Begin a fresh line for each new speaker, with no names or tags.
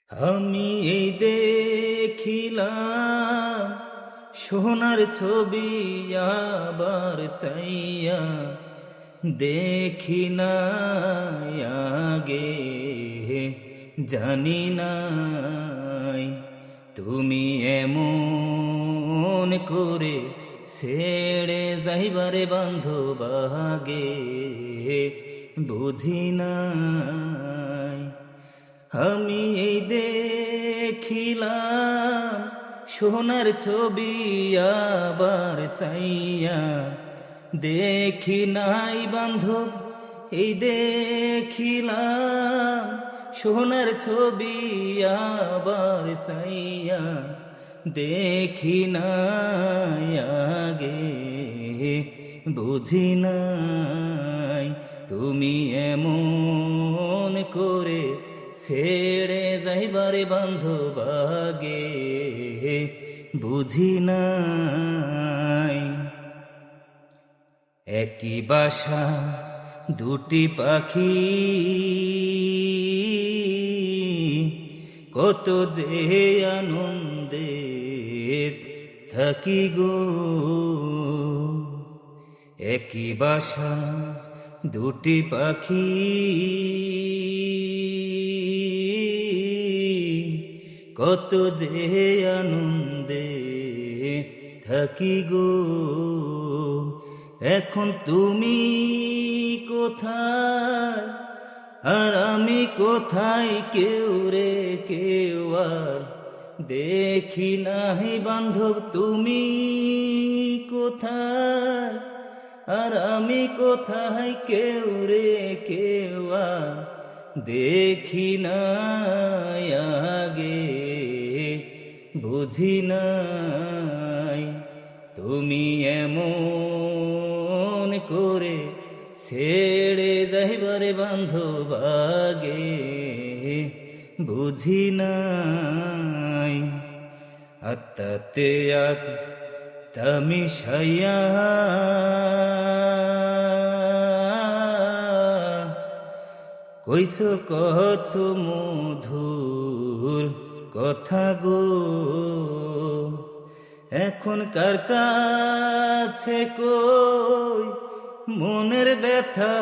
আমি এই দেখিলাম সোনার ছবি আবার চাইয়া দেখি নাই আগে জানি নাই তুমি এমন করে ছেড়ে যাইবারে বান্ধব আগে বুঝি নাই। আমি এই দেখিলাম সোনার ছবি আবার চাইয়া দেখি নাই বান্ধব, এই দেখিলাম সোনার ছবি আবার চাইয়া দেখি নাই আগে বুঝি নাই তুমি এমন করে ছেড়ে যাইবারে বান্ধব আগে বুঝি নাই। একই বাসা দুটি পাখি কত যে আনন্দে থাকি গো, একই বাসা দুটি পাখি কত যে আনন্দে থাকি গো। এখন তুমি কোথায় আর আমি কোথায়, কেউ রে কেউ আর দেখি নাই বান্ধব। তুমি কোথায় আর আমি কোথায়, কেউ রে কেউ আর দেখি নাই আগে বুঝি নাই তুমি এমন করে ছেড়ে যাইবারে বান্ধব আগে বুঝি নাই। আত্মাতে আত্মা মিশাইয়া কইস কত মধুর কথা গো, এখন কার কাছে কই মনের ব্যথা